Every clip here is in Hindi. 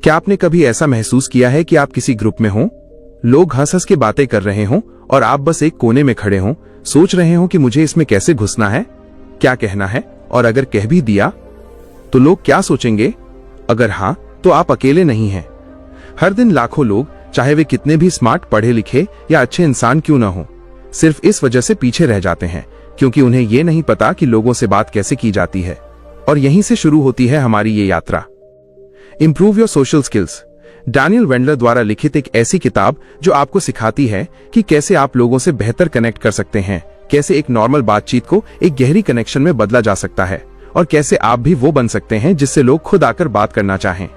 क्या आपने कभी ऐसा महसूस किया है कि आप किसी ग्रुप में हों, लोग हंस हंस के बातें कर रहे हों और आप बस एक कोने में खड़े हों, सोच रहे हों कि मुझे इसमें कैसे घुसना है, क्या कहना है, और अगर कह भी दिया तो लोग क्या सोचेंगे? अगर हां, तो आप अकेले नहीं हैं। हर दिन लाखों लोग, चाहे वे कितने भी स्मार्ट, पढ़े लिखे या अच्छे इंसान क्यों ना हो, सिर्फ इस वजह से पीछे रह जाते हैं क्योंकि उन्हें यह नहीं पता कि लोगों से बात कैसे की जाती है। और यहीं से शुरू होती है हमारी ये यात्रा। Improve your social skills, Daniel Wendler द्वारा लिखित एक ऐसी किताब जो आपको सिखाती है कि कैसे आप लोगों से बेहतर कनेक्ट कर सकते हैं, कैसे एक नॉर्मल बातचीत को एक गहरी कनेक्शन में बदला जा सकता है और कैसे आप भी वो बन सकते हैं जिससे लोग खुद आकर बात करना चाहें।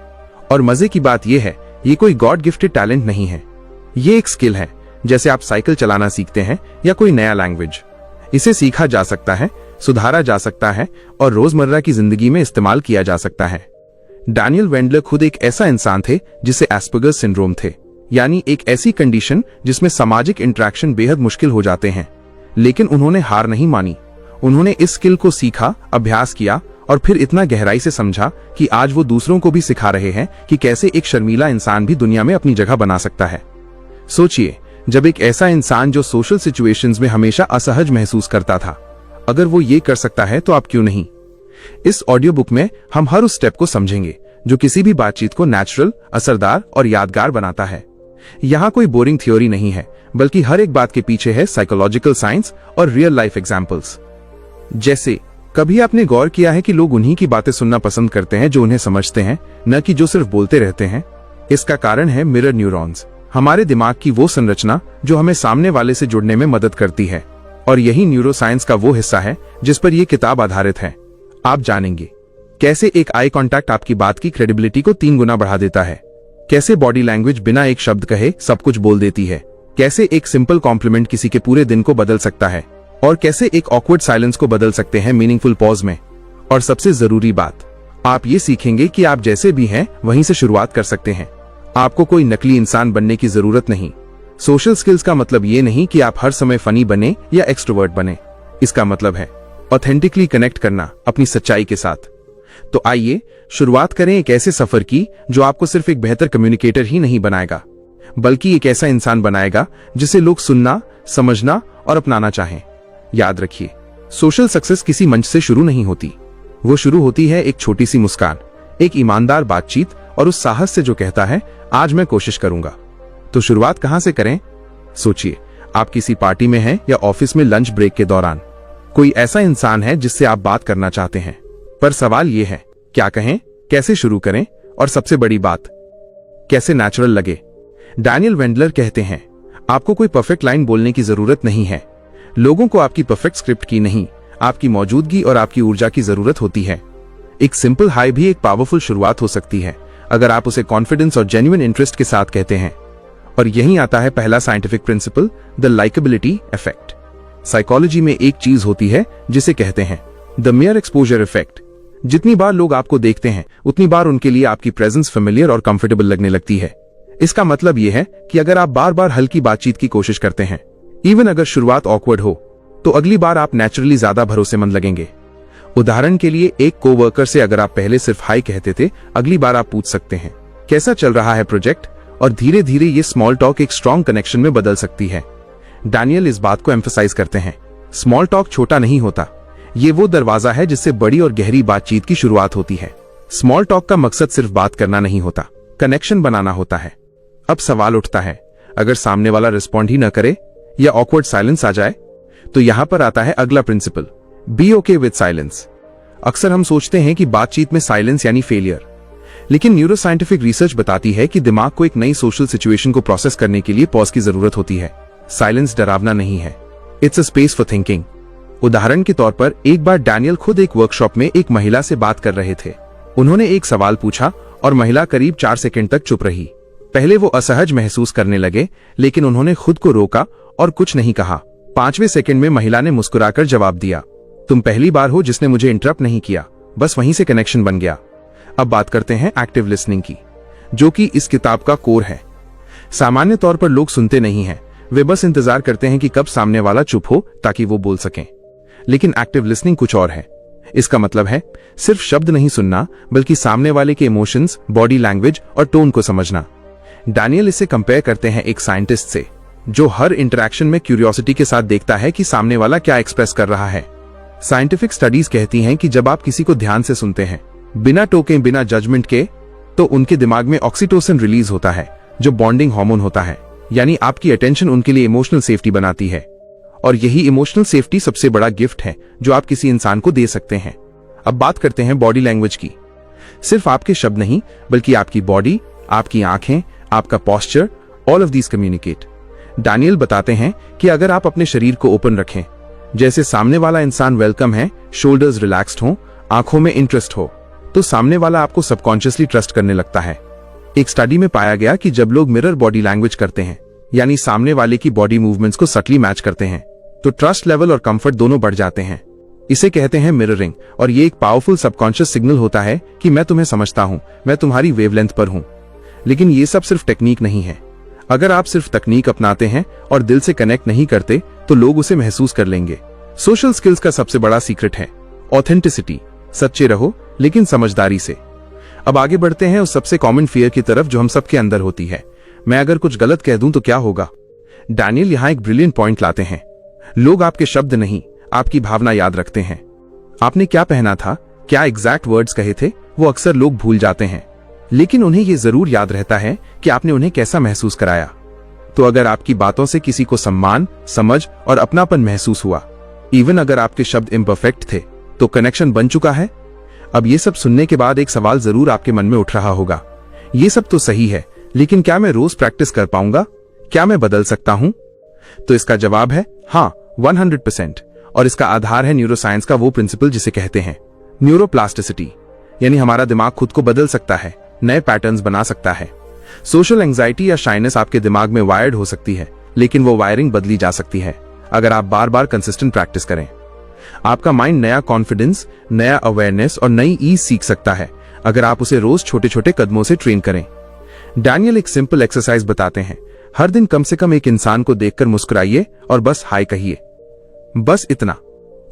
और मजे की बात यह है, ये कोई गॉड गिफ्टेड टैलेंट नहीं है, ये एक स्किल है, जैसे आप साइकिल चलाना सीखते हैं या कोई नया लैंग्वेज। इसे सीखा जा सकता है, सुधारा जा सकता है और रोजमर्रा की जिंदगी में इस्तेमाल किया जा सकता है। डैनियल वेंडलर खुद एक ऐसा इंसान थे जिसे एस्पर्गर्स सिंड्रोम थे, यानी एक ऐसी कंडीशन जिसमें सामाजिक इंटरेक्शन बेहद मुश्किल हो जाते हैं। लेकिन उन्होंने हार नहीं मानी। उन्होंने इस स्किल को सीखा, अभ्यास किया और फिर इतना गहराई से समझा कि आज वो दूसरों को भी सिखा रहे हैं कि कैसे एक शर्मीला इंसान भी दुनिया में अपनी जगह बना सकता है। सोचिए, जब एक ऐसा इंसान जो सोशल सिचुएशंस में हमेशा असहज महसूस करता था, अगर वो ये कर सकता है तो आप क्यों नहीं? इस ऑडियो बुक में हम हर उस स्टेप को समझेंगे जो किसी भी बातचीत को नेचुरल, असरदार और यादगार बनाता है। यहाँ कोई बोरिंग थ्योरी नहीं है, बल्कि हर एक बात के पीछे है साइकोलॉजिकल साइंस और रियल लाइफ एग्जाम्पल्स। जैसे, कभी आपने गौर किया है कि लोग उन्हीं की बातें सुनना पसंद करते हैं जो उन्हें समझते हैं, न कि जो सिर्फ बोलते रहते हैं? इसका कारण है मिरर न्यूरॉन्स, हमारे दिमाग की वो संरचना जो हमें सामने वाले से जुड़ने में मदद करती है। और यही न्यूरोसाइंस का वो हिस्सा है जिस पर यह किताब आधारित है। आप जानेंगे कैसे एक आई कांटेक्ट आपकी बात की क्रेडिबिलिटी को 3 गुना बढ़ा देता है, कैसे बॉडी लैंग्वेज बिना एक शब्द कहे सब कुछ बोल देती है, कैसे एक सिंपल कॉम्प्लीमेंट किसी के पूरे दिन को बदल सकता है, और कैसे एक ऑकवर्ड साइलेंस को बदल सकते हैं मीनिंगफुल पॉज में। और सबसे जरूरी बात, आप ये सीखेंगे कि आप जैसे भी हैं वहीं से शुरुआत कर सकते हैं। आपको कोई नकली इंसान बनने की जरूरत नहीं। सोशल स्किल्स का मतलब ये नहीं कि आप हर समय फनी बने या एक्सट्रोवर्ट बने। इसका मतलब है ऑथेंटिकली कनेक्ट करना अपनी सच्चाई के साथ। तो आइए शुरुआत करें एक ऐसे सफर की जो आपको सिर्फ एक बेहतर कम्युनिकेटर ही नहीं बनाएगा, बल्कि एक ऐसा इंसान बनाएगा जिसे लोग सुनना, समझना और अपनाना चाहें। याद रखिए, सोशल सक्सेस किसी मंच से शुरू नहीं होती। वो शुरू होती है एक छोटी सी मुस्कान, एक ईमानदार बातचीत और उस साहस से जो कहता है, आज मैं कोशिश करूंगा। तो शुरुआत कहां से करें? सोचिए, आप किसी पार्टी में हैं या ऑफिस में लंच ब्रेक के दौरान कोई ऐसा इंसान है जिससे आप बात करना चाहते हैं, पर सवाल यह है, क्या कहें, कैसे शुरू करें और सबसे बड़ी बात, कैसे नेचुरल लगे। डैनियल वेंडलर कहते हैं, आपको कोई परफेक्ट लाइन बोलने की जरूरत नहीं है। लोगों को आपकी परफेक्ट स्क्रिप्ट की नहीं, आपकी मौजूदगी और आपकी ऊर्जा की जरूरत होती है। एक सिंपल हाई भी एक पावरफुल शुरुआत हो सकती है अगर आप उसे कॉन्फिडेंस और जेन्युइन इंटरेस्ट के साथ कहते हैं। और यहीं आता है पहला scientific principle, the likeability effect. Psychology में एक चीज होती है जिसे कहते हैं द मेयर एक्सपोजर इफेक्ट। जितनी बार लोग आपको देखते हैं, उतनी बार उनके लिए आपकी प्रेजेंस फेमिलियर और कंफर्टेबल लगने लगती है। इसका मतलब यह है कि अगर आप बार बार हल्की बातचीत की कोशिश करते हैं, इवन अगर शुरुआत ऑकवर्ड हो, तो अगली बार आप नेचुरली ज्यादा भरोसेमंद लगेंगे। उदाहरण के लिए, एक कोवर्कर से अगर आप पहले सिर्फ हाई कहते थे, अगली बार आप पूछ सकते हैं, कैसा चल रहा है प्रोजेक्ट, और धीरे धीरे ये स्मॉल टॉक एक स्ट्रॉन्ग कनेक्शन में बदल सकती है। डैनियल इस बात को एम्फसाइज करते हैं, स्मॉल टॉक छोटा नहीं होता, ये वो दरवाजा है जिससे बड़ी और गहरी बातचीत की शुरुआत होती है। स्मॉल टॉक का मकसद सिर्फ बात करना नहीं होता, कनेक्शन बनाना होता है। अब सवाल उठता है, अगर सामने वाला रिस्पॉन्ड ही न करे या ऑकवर्ड साइलेंस आ जाए, तो यहां पर आता है अगला principle, be okay with silence. अक्सर हम सोचते हैं कि बातचीत में साइलेंस यानी फेलियर, लेकिन न्यूरोसाइंटिफिक रिसर्च बताती है कि दिमाग को एक नई सोशल सिचुएशन को प्रोसेस करने के लिए पॉज की जरूरत होती है। साइलेंस डरावना नहीं है, it's a space for thinking. उदाहरण के तौर पर, एक बार डैनियल खुद एक वर्कशॉप में एक महिला से बात कर रहे थे। उन्होंने एक सवाल पूछा और महिला करीब 4 सेकंड तक चुप रही। पहले वो असहज महसूस करने लगे, लेकिन उन्होंने खुद को रोका और कुछ नहीं कहा। 5वें सेकंड में महिला ने मुस्कुराकर जवाब दिया, तुम पहली बार हो जिसने मुझे इंटरप्ट नहीं किया। बस वहीं से कनेक्शन बन गया। अब बात करते हैं एक्टिव लिसनिंग की, जो कि इस किताब का कोर है। सामान्य तौर पर लोग सुनते नहीं हैं, वे बस इंतजार करते हैं कि कब सामने वाला चुप हो ताकि वो बोल सकें। लेकिन एक्टिव लिसनिंग कुछ और है। इसका मतलब है सिर्फ शब्द नहीं सुनना, बल्कि सामने वाले के इमोशंस, बॉडी लैंग्वेज और टोन को समझना। डैनियल इसे कंपेयर करते हैं एक साइंटिस्ट से, जो हर इंटरेक्शन में क्यूरियोसिटी के साथ देखता है कि सामने वाला क्या एक्सप्रेस कर रहा है। साइंटिफिक स्टडीज कहती हैं कि जब आप किसी को ध्यान से सुनते हैं, बिना टोके, बिना जजमेंट के, तो उनके दिमाग में ऑक्सीटोसिन रिलीज होता है, जो बॉन्डिंग हार्मोन होता है। यानी आपकी अटेंशन उनके लिए इमोशनल सेफ्टी बनाती है, और यही इमोशनल सेफ्टी सबसे बड़ा गिफ्ट है जो आप किसी इंसान को दे सकते हैं। अब बात करते हैं बॉडी लैंग्वेज की। सिर्फ आपके शब्द नहीं, बल्कि आपकी बॉडी, आपकी आंखें, आपका posture, all of these communicate. Daniel बताते हैं कि अगर आप अपने शरीर को ओपन रखें, जैसे सामने वाला इंसान वेलकम है, शोल्डर्स रिलैक्स्ड हो, आंखों में इंटरेस्ट हो, तो सामने वाला आपको सबकॉन्शियसली ट्रस्ट करने लगता है। एक स्टडी में पाया गया कि जब लोग मिरर बॉडी लैंग्वेज करते हैं, यानी सामने वाले की बॉडी मूवमेंट्स को सटली मैच करते हैं, तो ट्रस्ट लेवल और कंफर्ट दोनों बढ़ जाते हैं। इसे कहते हैं मिररिंग, और ये एक पावरफुल सबकॉन्शियस सिग्नल होता है कि मैं तुम्हें समझता हूं, मैं तुम्हारी वेवलेंथ पर हूं। लेकिन ये सब सिर्फ टेक्निक नहीं है। अगर आप सिर्फ तकनीक अपनाते हैं और दिल से कनेक्ट नहीं करते, तो लोग उसे महसूस कर लेंगे। सोशल स्किल्स का सबसे बड़ा सीक्रेट है ऑथेंटिसिटी। सच्चे रहो, लेकिन समझदारी से। अब आगे बढ़ते हैं उस सबसे कॉमन फियर की तरफ जो हम सबके अंदर होती है, मैं अगर कुछ गलत कह दूं तो क्या होगा। डैनियल यहां एक ब्रिलियंट पॉइंट लाते हैं। लोग आपके शब्द नहीं, आपकी भावना याद रखते हैं। आपने क्या पहना था, क्या एग्जैक्ट वर्ड्स कहे थे, वो अक्सर लोग भूल जाते हैं, लेकिन उन्हें यह जरूर याद रहता है कि आपने उन्हें कैसा महसूस कराया। तो अगर आपकी बातों से किसी को सम्मान, समझ और अपनापन महसूस हुआ, इवन अगर आपके शब्द इम्परफेक्ट थे, तो कनेक्शन बन चुका है। अब ये सब सुनने के बाद एक सवाल जरूर आपके मन में उठ रहा होगा, ये सब तो सही है, लेकिन क्या मैं रोज प्रैक्टिस कर पाऊंगा? क्या मैं बदल सकता हूं? तो इसका जवाब है हाँ, 100%। और इसका आधार है न्यूरोसाइंस का वो प्रिंसिपल जिसे कहते हैं न्यूरोप्लास्टिसिटी। यानी हमारा दिमाग खुद को बदल सकता है, नए पैटर्न्स बना सकता है। सोशल एंजाइटी या शाइनेस आपके दिमाग में वायर्ड हो सकती है, लेकिन वो वायरिंग बदली जा सकती है अगर आप बार बार कंसिस्टेंट प्रैक्टिस करें। आपका माइंड नया कॉन्फिडेंस, नया अवेयरनेस और नई ईज सीख सकता है अगर आप उसे रोज छोटे छोटे कदमों से ट्रेन करें। डैनियल एक सिंपल एक्सरसाइज बताते हैं। हर दिन कम से कम एक इंसान को देखकर मुस्कुराइए और बस हाय कहिए, बस इतना।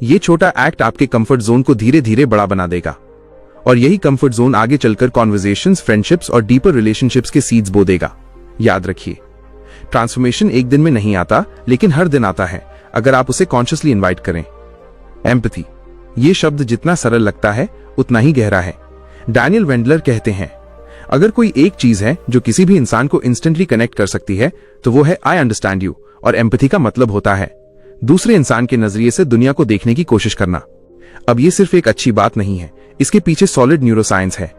ये छोटा एक्ट आपके कंफर्ट जोन को धीरे धीरे बड़ा बना देगा, और यही कंफर्ट जोन आगे चलकर कॉन्वर्सेशंस, फ्रेंडशिप्स और डीपर रिलेशनशिप्स के सीड्स बो देगा। याद रखिए, ट्रांसफॉर्मेशन एक दिन में नहीं आता, लेकिन हर दिन आता है अगर आप उसे कॉन्शियसली इन्वाइट करें। एम्पैथी, ये शब्द जितना सरल लगता है उतना ही गहरा है। डैनियल वेंडलर कहते हैं, अगर कोई एक चीज है जो किसी भी इंसान को इंस्टेंटली कनेक्ट कर सकती है, तो वो है आई अंडरस्टैंड यू। और एम्पैथी का मतलब होता है दूसरे इंसान के नजरिए से दुनिया को देखने की कोशिश करना। अब ये सिर्फ एक अच्छी बात नहीं है, इसके पीछे सॉलिड न्यूरोसाइंस है।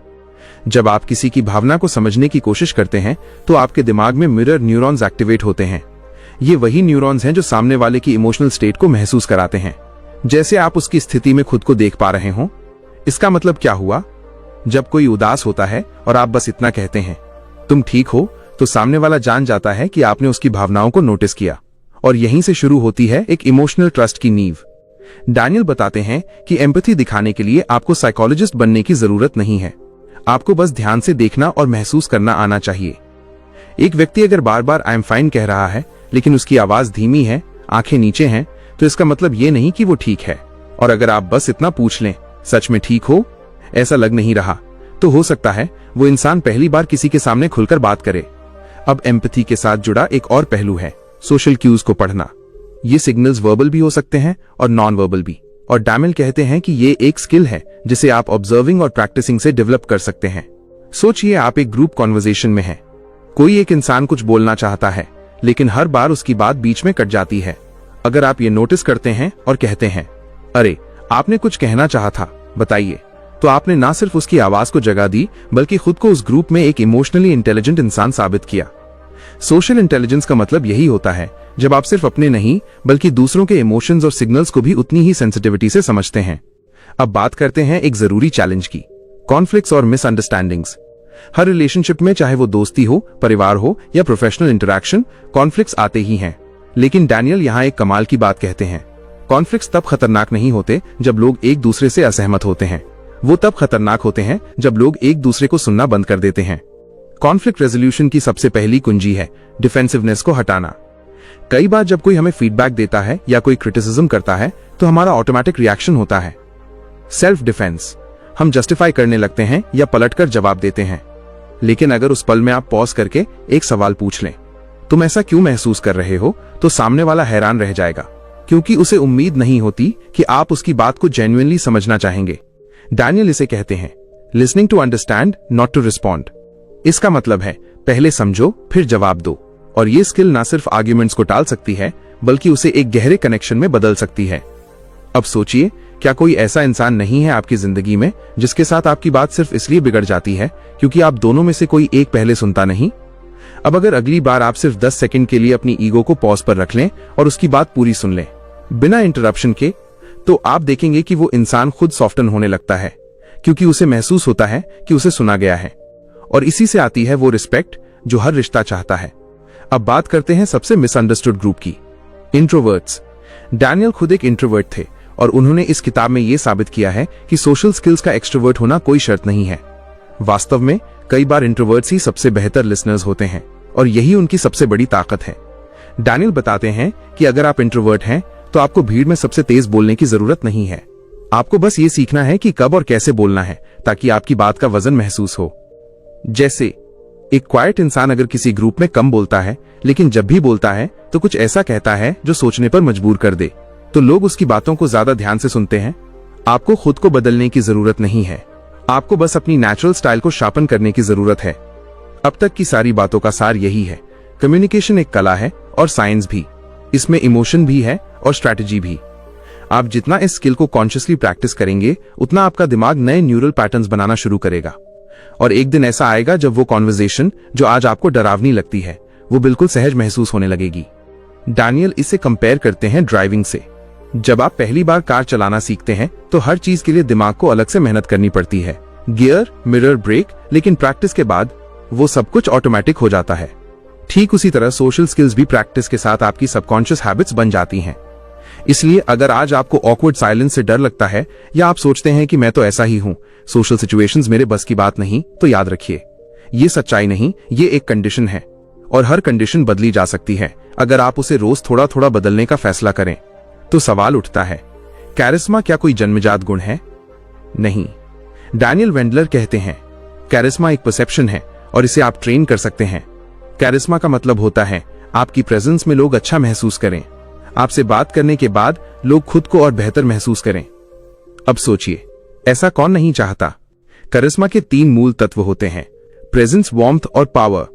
जब आप किसी की भावना को समझने की कोशिश करते हैं, तो आपके दिमाग में मिरर न्यूरॉन्स एक्टिवेट होते हैं। ये वही न्यूरॉन्स हैं जो सामने वाले की इमोशनल स्टेट को महसूस कराते हैं, जैसे आप उसकी स्थिति में खुद को देख पा रहे हो। इसका मतलब क्या हुआ? जब कोई उदास होता है और आप बस इतना कहते हैं, तुम ठीक हो, तो सामने वाला जान जाता है कि आपने उसकी भावनाओं को नोटिस किया, और यहीं से शुरू होती है एक इमोशनल ट्रस्ट की नींव। डैनियल बताते हैं कि एम्पैथी दिखाने के लिए आपको साइकोलॉजिस्ट बनने की जरूरत नहीं है, आपको बस ध्यान से देखना और महसूस करना आना चाहिए। एक व्यक्ति अगर बार बार आई एम फाइन कह रहा है, लेकिन उसकी आवाज धीमी है, आंखें नीचे हैं, तो इसका मतलब ये नहीं कि वो ठीक है। और अगर आप बस इतना पूछ लें, सच में ठीक हो, ऐसा लग नहीं रहा, तो हो सकता है वो इंसान पहली बार किसी के सामने खुलकर बात करे। अब एम्पैथी के साथ जुड़ा एक और पहलू है सोशल क्यूज को पढ़ना। ये सिग्नल्स वर्बल भी हो सकते हैं और नॉन वर्बल भी, और डैनियल कहते हैं कि ये एक स्किल है जिसे आप ऑब्जर्विंग और प्रैक्टिसिंग से डेवलप कर सकते हैं। सोचिए, आप एक ग्रुप कॉन्वर्सेशन में हैं, कोई एक इंसान कुछ बोलना चाहता है, लेकिन हर बार उसकी बात बीच में कट जाती है। अगर आप ये नोटिस करते हैं और कहते हैं, अरे आपने कुछ कहना चाहा था, बताइए, तो आपने ना सिर्फ उसकी आवाज को जगह दी, बल्कि खुद को उस ग्रुप में एक इमोशनली इंटेलिजेंट इंसान साबित किया। सोशल इंटेलिजेंस का मतलब यही होता है जब आप सिर्फ अपने नहीं, बल्कि दूसरों के इमोशंस और सिग्नल्स को भी उतनी ही सेंसिटिविटी से समझते हैं। अब बात करते हैं एक जरूरी चैलेंज की, कॉन्फ्लिक्ट्स और मिसअंडरस्टैंडिंग्स। हर रिलेशनशिप में, चाहे वो दोस्ती हो, परिवार हो या प्रोफेशनल इंटरैक्शन, कॉन्फ्लिक्ट्स आते ही हैं। लेकिन डैनियल यहाँ एक कमाल की बात कहते हैं, कॉन्फ्लिक्ट्स तब खतरनाक नहीं होते जब लोग एक दूसरे से असहमत होते हैं, वो तब खतरनाक होते हैं जब लोग एक दूसरे को सुनना बंद कर देते हैं। कॉन्फ्लिक्ट रेजोल्यूशन की सबसे पहली कुंजी है डिफेंसिवनेस को हटाना। कई बार जब कोई हमें फीडबैक देता है या कोई क्रिटिसिज्म करता है, तो हमारा ऑटोमेटिक रिएक्शन होता है, सेल्फ डिफेंस, हम जस्टिफाई करने लगते हैं या पलटकर जवाब देते हैं। लेकिन अगर उस पल में आप पॉज करके एक सवाल पूछ लें, तुम ऐसा क्यों महसूस कर रहे हो, तो सामने वाला हैरान रह जाएगा, क्योंकि उसे उम्मीद नहीं होती कि आप उसकी बात को जेन्युइनली समझना चाहेंगे। डैनियल इसे कहते हैं listening to understand, not to respond. इसका मतलब है पहले समझो फिर जवाब दो। और ये स्किल ना सिर्फ आर्ग्यूमेंट्स को टाल सकती है, बल्कि उसे एक गहरे कनेक्शन में बदल सकती है। अब सोचिए, क्या कोई ऐसा इंसान नहीं है आपकी जिंदगी में जिसके साथ आपकी बात सिर्फ इसलिए बिगड़ जाती है क्योंकि आप दोनों में से कोई एक पहले सुनता नहीं? अब अगर अगली बार आप सिर्फ 10 सेकंड के लिए अपनी ईगो को पॉज पर रख लें और उसकी बात पूरी सुन लें बिना इंटरप्शन के, तो आप देखेंगे कि वो इंसान खुद सॉफ्टन होने लगता है, क्योंकि उसे महसूस होता है कि उसे सुना गया है। और इसी से आती है वो रिस्पेक्ट जो हर रिश्ता चाहता है। अब बात करते हैं सबसे मिसअंडरस्टूड ग्रुप की, इंट्रोवर्ट्स। डैनियल खुद एक इंट्रोवर्ट थे और उन्होंने इस किताब में यह साबित किया है कि सोशल स्किल्स का एक्सट्रोवर्ट होना कोई शर्त नहीं है। वास्तव में कई बार इंट्रोवर्ट्स ही सबसे बेहतर लिसनर्स होते हैं और यही उनकी सबसे बड़ी ताकत है। डैनियल बताते हैं कि अगर आप इंट्रोवर्ट हैं तो आपको भीड़ में सबसे तेज बोलने की जरूरत नहीं है। आपको बस ये सीखना है कि कब और कैसे बोलना है ताकि आपकी बात का वजन महसूस हो। जैसे एक क्वाइट इंसान अगर किसी ग्रुप में कम बोलता है लेकिन जब भी बोलता है तो कुछ ऐसा कहता है जो सोचने पर मजबूर कर दे, तो लोग उसकी बातों को ज्यादा ध्यान से सुनते हैं। आपको खुद को बदलने की जरूरत नहीं है, आपको बस अपनी नेचुरल स्टाइल को शार्पन करने की जरूरत है। अब तक की सारी बातों का सार यही है, कम्युनिकेशन एक कला है और साइंस भी। इसमें इमोशन भी है और स्ट्रैटेजी भी। आप जितना इस स्किल को कॉन्शियसली प्रैक्टिस करेंगे, उतना आपका दिमाग नए न्यूरल पैटर्न्स बनाना शुरू करेगा। और एक दिन ऐसा आएगा जब वो कॉन्वर्सेशन जो आज आपको डरावनी लगती है, वो बिल्कुल सहज महसूस होने लगेगी। डैनियल इसे कंपेयर करते हैं ड्राइविंग से। जब आप पहली बार कार चलाना सीखते हैं तो हर चीज के लिए दिमाग को अलग से मेहनत करनी पड़ती है, गियर, मिरर, ब्रेक। लेकिन प्रैक्टिस के बाद वो सब कुछ ऑटोमेटिक हो जाता है। ठीक उसी तरह सोशल स्किल्स भी प्रैक्टिस के साथ आपकी सबकॉन्शियस हैबिट्स बन जाती हैं। इसलिए अगर आज आपको ऑकवर्ड साइलेंस से डर लगता है या आप सोचते हैं कि मैं तो ऐसा ही हूं, सोशल सिचुएशंस मेरे बस की बात नहीं, तो याद रखिए, ये सच्चाई नहीं, ये एक कंडीशन है और हर कंडीशन बदली जा सकती है अगर आप उसे रोज थोड़ा थोड़ा बदलने का फैसला करें। तो सवाल उठता है, कैरिस्मा क्या कोई जन्मजात गुण है? नहीं। डैनियल वेंडलर कहते हैं, कैरिस्मा एक परसेप्शन है और इसे आप ट्रेन कर सकते हैं। कैरिस्मा का मतलब होता है आपकी प्रेजेंस में लोग अच्छा महसूस करें, आपसे बात करने के बाद लोग खुद को और बेहतर महसूस करें। अब सोचिए, ऐसा कौन नहीं चाहता? करिश्मा के 3 मूल तत्व होते हैं, प्रेजेंस, वार्मथ और पावर।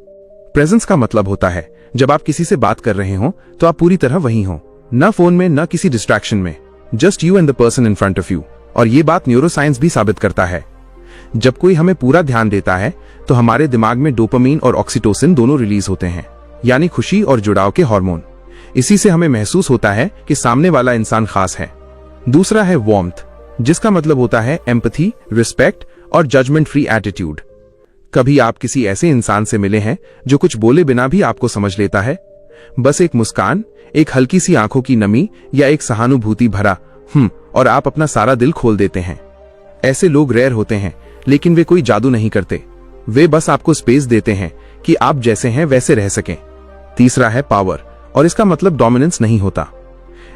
प्रेजेंस का मतलब होता है जब आप किसी से बात कर रहे हो तो आप पूरी तरह वहीं हो, न फोन में न किसी डिस्ट्रैक्शन में, just you and the person in front of you. और ये बात न्यूरोसाइंस भी साबित करता है। जब कोई हमें पूरा ध्यान देता है तो हमारे दिमाग में डोपामीन और ऑक्सीटोसिन दोनों रिलीज होते हैं, यानी खुशी और जुड़ाव के हार्मोन। इसी से हमें महसूस होता है कि सामने वाला इंसान खास है। दूसरा है वार्मथ, जिसका मतलब होता है एम्पैथी, रिस्पेक्ट और जजमेंट फ्री एटीट्यूड। कभी आप किसी ऐसे इंसान से मिले हैं जो कुछ बोले बिना भी आपको समझ लेता है? बस एक मुस्कान, एक हल्की सी आंखों की नमी या एक सहानुभूति भरा और आप अपना सारा दिल खोल देते हैं। ऐसे लोग रेयर होते हैं, लेकिन वे कोई जादू नहीं करते, वे बस आपको स्पेस देते हैं कि आप जैसे हैं वैसे रह सकें। तीसरा है पावर, और इसका मतलब डोमिनेंस नहीं होता।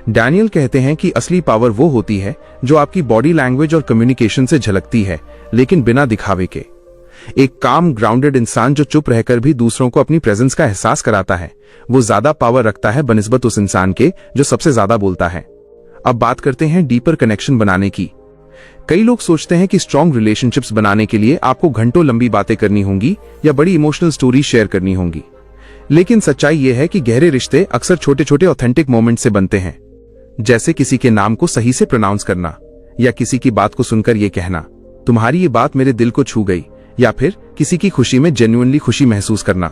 डैनियल कहते हैं कि असली पावर वो होती है जो आपकी बॉडी लैंग्वेज और कम्युनिकेशन से झलकती है, लेकिन बिना दिखावे के। एक काम, ग्राउंडेड इंसान जो चुप रहकर भी दूसरों को अपनी प्रेजेंस का एहसास कराता है, वो ज्यादा पावर रखता है बनिस्बत उस इंसान के जो सबसे ज्यादा बोलता है। अब बात करते हैं डीपर कनेक्शन बनाने की। कई लोग सोचते हैं कि स्ट्रॉन्ग रिलेशनशिप्स बनाने के लिए आपको घंटों लंबी बातें करनी होंगी या बड़ी इमोशनल स्टोरी शेयर करनी होंगी। लेकिन सच्चाई यह है कि गहरे रिश्ते अक्सर छोटे छोटे ऑथेंटिक मोमेंट से बनते हैं, जैसे किसी के नाम को सही से प्रोनाउंस करना, या किसी की बात को सुनकर यह कहना, तुम्हारी ये बात मेरे दिल को छू गई, या फिर किसी की खुशी में जेन्युइनली खुशी महसूस करना।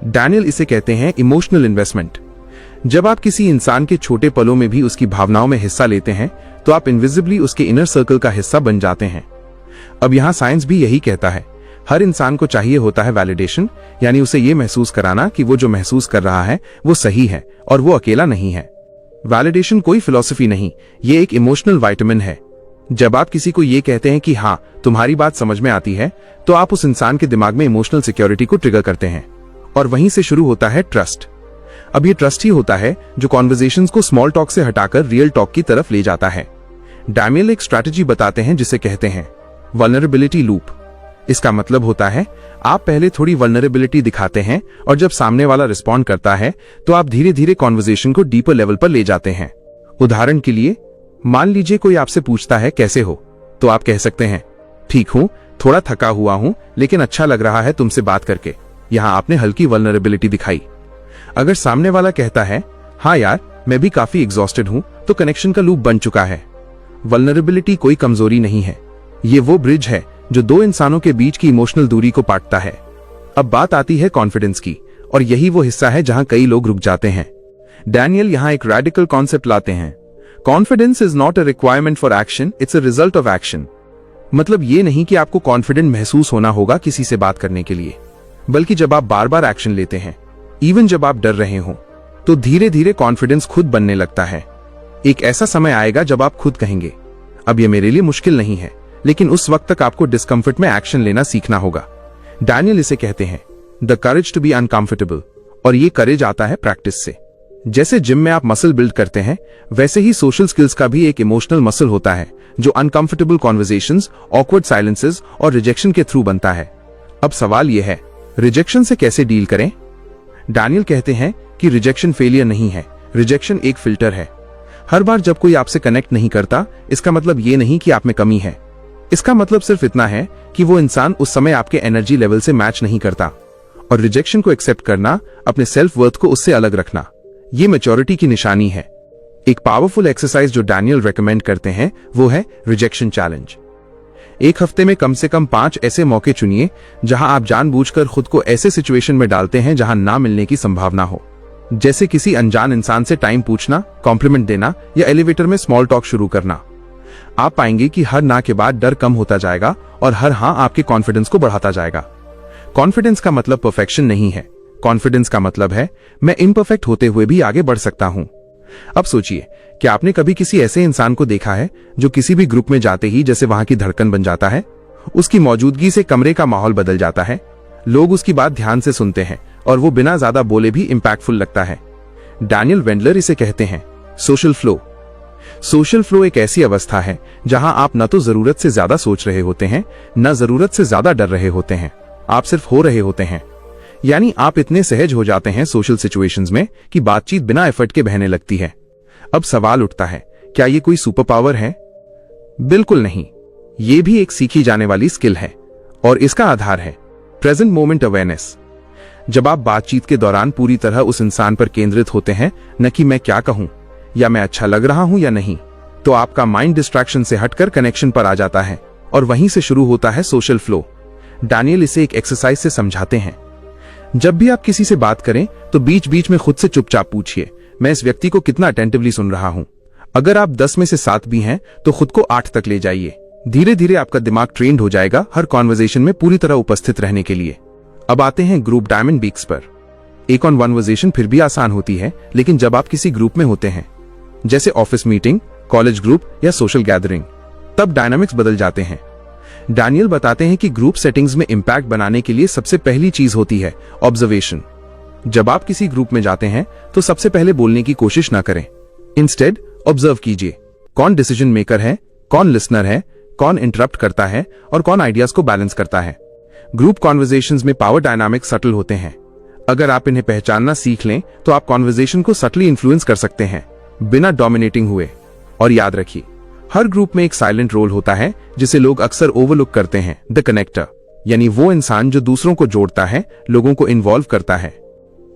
डैनियल इसे कहते हैं इमोशनल इन्वेस्टमेंट। जब आप किसी इंसान के छोटे पलों में भी उसकी भावनाओं में हिस्सा लेते हैं तो आप इनविजिबली उसके इनर सर्कल का हिस्सा बन जाते हैं। अब यहाँ साइंस भी यही कहता है, हर इंसान को चाहिए होता है वैलिडेशन, यानी उसे ये महसूस कराना कि वो जो महसूस कर रहा है वो सही है और वो अकेला नहीं है। वैलिडेशन कोई फिलॉसफी नहीं, ये एक इमोशनल विटामिन है। जब आप किसी को ये कहते हैं कि हाँ तुम्हारी बात समझ में आती है, तो आप उस इंसान के दिमाग में इमोशनल सिक्योरिटी को ट्रिगर करते हैं, और वहीं से शुरू होता है ट्रस्ट। अब ये ट्रस्ट ही होता है जो कॉन्वर्सेशंस को स्मॉल टॉक से हटाकर रियल टॉक की तरफ ले जाता है। डैनियल एक स्ट्रैटेजी बताते हैं जिसे कहते हैं वल्नरेबिलिटी लूप। इसका मतलब होता है आप पहले थोड़ी वल्नरेबिलिटी दिखाते हैं और जब सामने वाला रिस्पॉन्ड करता है तो आप धीरे धीरे कॉन्वर्सेशन को डीपर लेवल पर ले जाते हैं। उदाहरण के लिए, मान लीजिए कोई आपसे पूछता है कैसे हो, तो आप कह सकते हैं ठीक हूं, थोड़ा थका हुआ हूं, लेकिन अच्छा लग रहा है तुमसे बात करके। यहां आपने हल्की वल्नरेबिलिटी दिखाई। अगर सामने वाला कहता है हाँ यार मैं भी काफी एग्जॉस्टेड हूं, तो कनेक्शन का लूप बन चुका है। वल्नरेबिलिटी कोई कमजोरी नहीं है, ये वो ब्रिज है जो दो इंसानों के बीच की इमोशनल दूरी को पाटता है। अब बात आती है कॉन्फिडेंस की, और यही वो हिस्सा है जहां कई लोग रुक जाते हैं। डैनियल यहां एक रेडिकल कॉन्सेप्ट लाते हैं। Confidence is not a requirement for action, it's a result of action. मतलब ये नहीं कि आपको कॉन्फिडेंट महसूस होना होगा किसी से बात करने के लिए, बल्कि जब आप बार बार एक्शन लेते हैं, इवन जब आप डर रहे हो, तो धीरे धीरे कॉन्फिडेंस खुद बनने लगता है। एक ऐसा समय आएगा जब आप खुद कहेंगे अब ये मेरे लिए मुश्किल नहीं है, लेकिन उस वक्त तक आपको डिस्कम्फर्ट में एक्शन लेना सीखना होगा। डैनियल इसे कहते हैं the courage to be uncomfortable, और ये करेज आता है प्रैक्टिस से। जैसे जिम में आप मसल बिल्ड करते हैं, वैसे ही सोशल स्किल्स का भी एक इमोशनल मसल होता है जो अनकंफर्टेबल कॉन्वर्सेशंस, ऑकवर्ड साइलेंसेस और रिजेक्शन के थ्रू बनता है। अब सवाल यह है, रिजेक्शन से कैसे डील करें? डैनियल कहते हैं कि रिजेक्शन फेलियर नहीं है, रिजेक्शन एक फिल्टर है। हर बार जब कोई आपसे कनेक्ट नहीं करता, इसका मतलब ये नहीं कि आप में कमी है। इसका मतलब सिर्फ इतना है कि वो इंसान उस समय आपके एनर्जी लेवल से मैच नहीं करता। और रिजेक्शन को एक्सेप्ट करना, अपने सेल्फ वर्थ को उससे अलग रखना, ये मैच्योरिटी की निशानी है। एक पावरफुल एक्सरसाइज जो डैनियल रेकमेंड करते हैं वो है रिजेक्शन चैलेंज। एक हफ्ते में कम से कम 5 ऐसे मौके चुनिए जहां आप जानबूझकर खुद को ऐसे सिचुएशन में डालते हैं जहां ना मिलने की संभावना हो। जैसे किसी अनजान इंसान से टाइम पूछना, कॉम्प्लीमेंट देना या एलिवेटर में स्मॉल टॉक शुरू करना। आप पाएंगे कि हर ना के बाद डर कम होता जाएगा और हर हाँ आपके कॉन्फिडेंस को बढ़ाता जाएगा। कॉन्फिडेंस का मतलब परफेक्शन नहीं है, कॉन्फिडेंस का मतलब है मैं इम्परफेक्ट होते हुए भी आगे बढ़ सकता हूं। अब सोचिए कि आपने कभी किसी ऐसे इंसान को देखा है जो किसी भी ग्रुप में जाते ही जैसे वहां की धड़कन बन जाता है। उसकी मौजूदगी से कमरे का माहौल बदल जाता है, लोग उसकी बात ध्यान से सुनते हैं और वो बिना ज्यादा बोले भी इंपैक्टफुल लगता है। डैनियल वेंडलर इसे कहते हैं सोशल फ्लो। सोशल फ्लो एक ऐसी अवस्था है जहां आप न तो जरूरत से ज्यादा सोच रहे होते हैं, न जरूरत से ज्यादा डर रहे होते हैं, आप सिर्फ हो रहे होते हैं। यानी आप इतने सहज हो जाते हैं सोशल सिचुएशंस में कि बातचीत बिना एफर्ट के बहने लगती है। अब सवाल उठता है, क्या ये कोई सुपर पावर है? बिल्कुल नहीं, ये भी एक सीखी जाने वाली स्किल है और इसका आधार है प्रेजेंट मोमेंट अवेयरनेस। जब आप बातचीत के दौरान पूरी तरह उस इंसान पर केंद्रित होते हैं, न कि मैं क्या कहूं या मैं अच्छा लग रहा हूं या नहीं, तो आपका माइंड डिस्ट्रैक्शन से हटकर कनेक्शन पर आ जाता है और वहीं से शुरू होता है सोशल फ्लो। डैनियल इसे एक एक्सरसाइज से समझाते हैं। जब भी आप किसी से बात करें तो बीच बीच में खुद से चुपचाप पूछिए, मैं इस व्यक्ति को कितना अटेंटिवली सुन रहा हूं। अगर आप 10 में से 7 भी हैं तो खुद को 8 तक ले जाइए। धीरे धीरे आपका दिमाग ट्रेंड हो जाएगा हर कॉन्वर्सेशन में पूरी तरह उपस्थित रहने के लिए। अब आते हैं ग्रुप डायमंड बीक्स पर। एक ऑन कॉन्वर्सेशन फिर भी आसान होती है, लेकिन जब आप किसी ग्रुप में होते हैं, जैसे ऑफिस मीटिंग, कॉलेज ग्रुप या सोशल गैदरिंग, तब डायनामिक्स बदल जाते हैं। डैनियल बताते हैं कि ग्रुप सेटिंग्स में इंपैक्ट बनाने के लिए सबसे पहली चीज होती है ऑब्जर्वेशन। जब आप किसी ग्रुप में जाते हैं तो सबसे पहले बोलने की कोशिश ना करें, इंस्टेड ऑब्जर्व कीजिए कौन डिसीजन मेकर है, कौन लिसनर है, कौन इंटरप्ट करता है और कौन आइडियाज को बैलेंस करता है। ग्रुप कॉन्वर्सेशंस में पावर डायनामिक्स सटल होते हैं। अगर आप इन्हें पहचानना सीख लें तो आप कॉन्वर्सेशन को सटली इन्फ्लुएंस कर सकते हैं बिना डोमिनेटिंग हुए। और याद रखिए, हर ग्रुप में एक साइलेंट रोल होता है जिसे लोग अक्सर ओवरलुक करते हैं, द कनेक्टर, यानी वो इंसान जो दूसरों को जोड़ता है, लोगों को इन्वॉल्व करता है।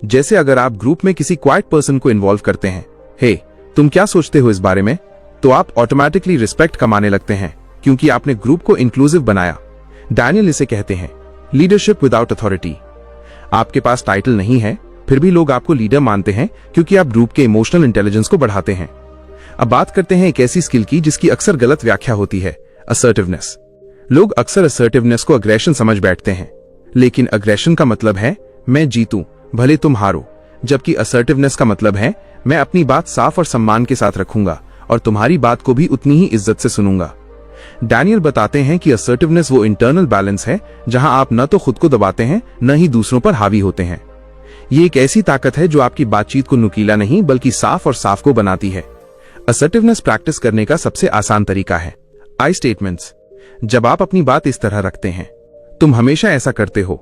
जैसे अगर आप ग्रुप में किसी क्वाइट पर्सन को इन्वॉल्व करते हैं, हे तुम क्या सोचते हो इस बारे में, तो आप ऑटोमेटिकली रिस्पेक्ट कमाने लगते हैं क्योंकि आपने ग्रुप को इंक्लूसिव बनाया। डैनियल इसे कहते हैं लीडरशिप विदाउट अथॉरिटी। आपके पास टाइटल नहीं है, फिर भी लोग आपको लीडर मानते हैं क्योंकि आप ग्रुप के इमोशनल इंटेलिजेंस को बढ़ाते हैं। अब बात करते हैं एक ऐसी स्किल की जिसकी अक्सर गलत व्याख्या होती है, असर्टिवनेस। लोग अक्सर असर्टिवनेस को अग्रेशन समझ बैठते हैं, लेकिन अग्रेशन का मतलब है मैं जीतूं भले तुम हारो, जबकि असर्टिवनेस का मतलब है मैं अपनी बात साफ और सम्मान के साथ रखूंगा और तुम्हारी बात को भी उतनी ही इज्जत से सुनूंगा। डैनियल बताते हैं कि असर्टिवनेस वो इंटरनल बैलेंस है जहां आप न तो खुद को दबाते हैं, न ही दूसरों पर हावी होते हैं। ये एक ऐसी ताकत है जो आपकी बातचीत को नुकीला नहीं बल्कि साफ और साफ को बनाती है। असर्टिवनेस प्रैक्टिस करने का सबसे आसान तरीका है आई स्टेटमेंट्स। जब आप अपनी बात इस तरह रखते हैं, तुम हमेशा ऐसा करते हो,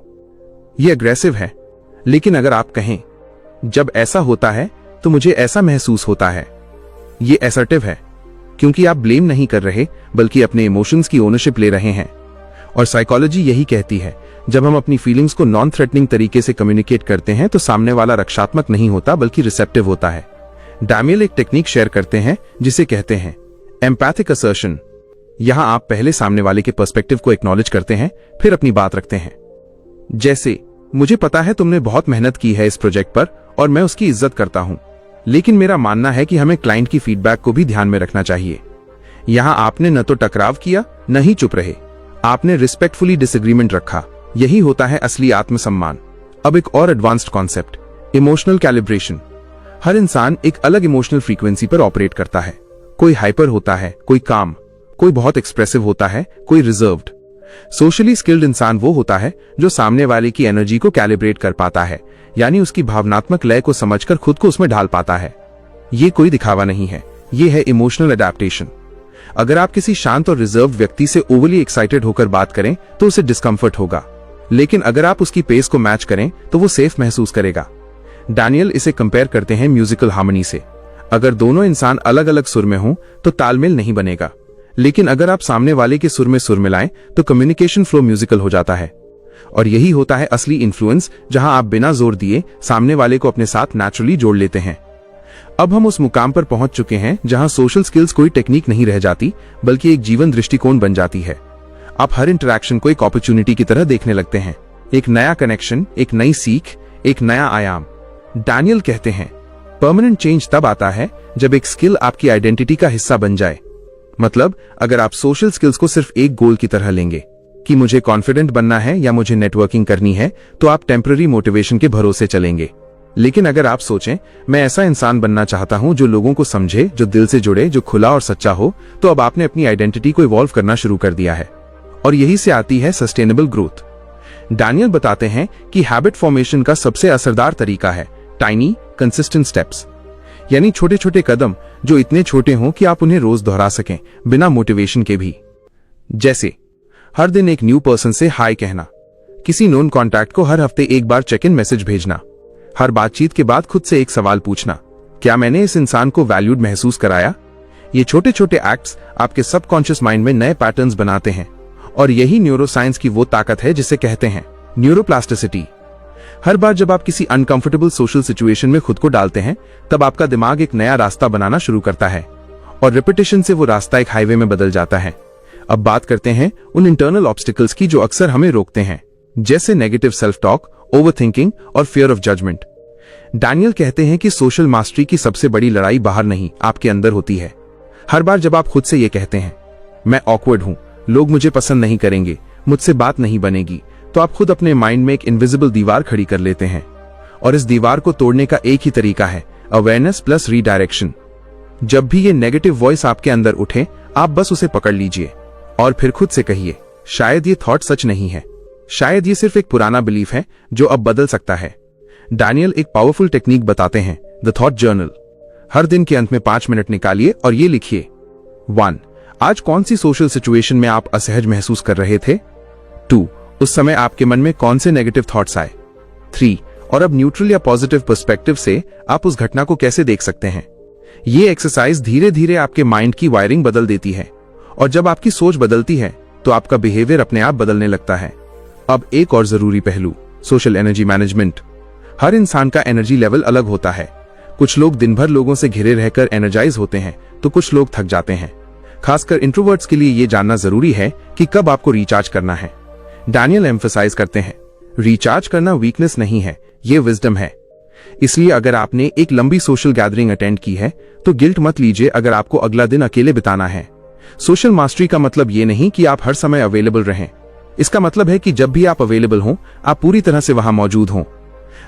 यह अग्रेसिव है। लेकिन अगर आप कहें, जब ऐसा होता है तो मुझे ऐसा महसूस होता है, यह असर्टिव है, क्योंकि आप ब्लेम नहीं कर रहे बल्कि अपने इमोशंस की ओनरशिप ले रहे हैं। और साइकोलॉजी यही कहती है, जब हम अपनी फीलिंग्स को नॉन थ्रेटनिंग तरीके से कम्युनिकेट करते हैं तो सामने वाला रक्षात्मक नहीं होता बल्कि रिसेप्टिव होता है। डैनियल एक टेक्निक शेयर करते हैं जिसे कहते हैं एम्पैथिक असर्शन। यहां आप पहले सामने वाले के पर्सपेक्टिव को एक्नॉलेज करते हैं, फिर अपनी बात रखते हैं। जैसे, मुझे पता है तुमने बहुत मेहनत की है इस प्रोजेक्ट पर और मैं उसकी इज्जत करता हूं, लेकिन मेरा मानना है कि हमें क्लाइंट की फीडबैक को भी ध्यान में रखना चाहिए। यहां आपने न तो टकराव किया, न ही चुप रहे, आपने रिस्पेक्टफुली डिसएग्रीमेंट रखा। यही होता है असली आत्मसम्मान। अब एक और एडवांस्ड कॉन्सेप्ट, इमोशनल कैलिब्रेशन। हर इंसान एक अलग इमोशनल फ्रीक्वेंसी पर ऑपरेट करता है। कोई हाइपर होता है, कोई काम, कोई बहुत एक्सप्रेसिव होता है, कोई रिजर्व्ड। सोशली स्किल्ड इंसान वो होता है जो सामने वाले की एनर्जी को कैलिब्रेट कर पाता है, यानी उसकी भावनात्मक लय को समझकर खुद को उसमें ढाल पाता है। ये कोई दिखावा नहीं है, ये है इमोशनल अडैप्टेशन। अगर आप किसी शांत और रिजर्व व्यक्ति से ओवरली एक्साइटेड होकर बात करें तो उसे डिस्कंफर्ट होगा, लेकिन अगर आप उसकी पेस को मैच करें तो वो सेफ महसूस करेगा। डैनियल इसे कंपेयर करते हैं म्यूजिकल हार्मनी से। अगर दोनों इंसान अलग अलग सुर में हों तो तालमेल नहीं बनेगा, लेकिन अगर आप सामने वाले के सुर में सुर मिलाएं तो कम्युनिकेशन फ्लो म्यूजिकल हो जाता है। और यही होता है असली इन्फ्लुएंस, जहां आप बिना जोर दिए सामने वाले को अपने साथ नेचुरली जोड़ लेते हैं। अब हम उस मुकाम पर पहुंच चुके हैं जहां सोशल स्किल्स कोई टेक्निक नहीं रह जाती बल्कि एक जीवन दृष्टिकोण बन जाती है। आप हर इंटरैक्शन को एक अपॉर्चुनिटी की तरह देखने लगते हैं, एक नया कनेक्शन, एक नई सीख, एक नया आयाम। डैनियल कहते हैं परमानेंट चेंज तब आता है जब एक स्किल आपकी आइडेंटिटी का हिस्सा बन जाए। मतलब, अगर आप सोशल स्किल्स को सिर्फ एक गोल की तरह लेंगे कि मुझे कॉन्फिडेंट बनना है या मुझे नेटवर्किंग करनी है, तो आप टेम्पररी मोटिवेशन के भरोसे चलेंगे। लेकिन अगर आप सोचें, मैं ऐसा इंसान बनना चाहता हूं जो लोगों को समझे, जो दिल से जुड़े, जो खुला और सच्चा हो, तो अब आपने अपनी आइडेंटिटी को इवॉल्व करना शुरू कर दिया है। और यही से आती है सस्टेनेबल ग्रोथ। डैनियल बताते हैं कि हैबिट फॉर्मेशन का सबसे असरदार तरीका है टाइनी कंसिस्टेंट स्टेप्स, यानी छोटे छोटे कदम जो इतने छोटे हों कि आप उन्हें रोज दोहरा सकें बिना मोटिवेशन के भी। जैसे हर दिन एक न्यू पर्सन से हाय कहना, किसी नोन कॉन्टैक्ट को हर हफ्ते एक बार चेक इन मैसेज भेजना, हर बातचीत के बाद खुद से एक सवाल पूछना, क्या मैंने इस इंसान को वैल्यूड महसूस कराया। ये छोटे छोटे एक्ट्स आपके सबकॉन्शियस माइंड में नए पैटर्न्स बनाते हैं, और यही न्यूरोसाइंस की वो ताकत है जिसे कहते हैं न्यूरोप्लास्टिसिटी। हर बार जब आप किसी अनकंफर्टेबल सोशल सिचुएशन में खुद को डालते हैं, तब आपका दिमाग एक नया रास्ता बनाना शुरू करता है, और रिपीटेशन से वो रास्ता एक हाईवे में बदल जाता है। अब बात करते हैं उन इंटरनल ऑब्स्टिकल्स की जो अक्सर हमें रोकते हैं, जैसे नेगेटिव सेल्फ टॉक, ओवरथिंकिंग और फियर ऑफ जजमेंट। डैनियल कहते हैं कि सोशल मास्टरी की सबसे बड़ी लड़ाई बाहर नहीं, आपके अंदर होती है। हर बार जब आप खुद से ये कहते हैं, मैं ऑकवर्ड हूं, लोग मुझे पसंद नहीं करेंगे, मुझसे बात नहीं बनेगी, तो आप खुद अपने माइंड में एक इनविजिबल दीवार खड़ी कर लेते हैं। और इस दीवार को तोड़ने का एक ही तरीका है, अवेयरनेस प्लस रीडायरेक्शन। जब भी ये नेगेटिव वॉइस आपके अंदर उठे, आप बस उसे पकड़ लीजिए और फिर खुद से कहिए, शायद ये थॉट सच नहीं है, शायद ये सिर्फ एक पुराना बिलीफ है जो अब बदल सकता है। डैनियल एक पावरफुल टेक्निक बताते हैं, द थॉट जर्नल। हर दिन के अंत में 5 मिनट निकालिए और ये लिखिए, 1. आज कौन सी सोशल सिचुएशन में आप असहज महसूस कर रहे थे। 2. उस समय आपके मन में कौन से नेगेटिव थॉट्स आए। 3. और अब न्यूट्रल या पॉजिटिव पर्सपेक्टिव से आप उस घटना को कैसे देख सकते हैं। ये एक्सरसाइज धीरे धीरे आपके माइंड की वायरिंग बदल देती है, और जब आपकी सोच बदलती है तो आपका बिहेवियर अपने आप बदलने लगता है। अब एक और जरूरी पहलू, सोशल एनर्जी मैनेजमेंट। हर इंसान का एनर्जी लेवल अलग होता है। कुछ लोग दिन भर लोगों से घिरे रहकर एनर्जाइज होते हैं, तो कुछ लोग थक जाते हैं। खासकर इंट्रोवर्ट्स के लिए ये जानना जरूरी है कि कब आपको रिचार्ज करना है। डैनियल एम्फसाइज करते हैं, रिचार्ज करना वीकनेस नहीं है, ये विजडम है। इसलिए अगर आपने एक लंबी सोशल गैदरिंग अटेंड की है तो गिल्ट मत लीजिए अगर आपको अगला दिन अकेले बिताना है। सोशल मास्टरी का मतलब ये नहीं कि आप हर समय अवेलेबल रहें। इसका मतलब है कि जब भी आप अवेलेबल हों, आप पूरी तरह से वहां मौजूद हों।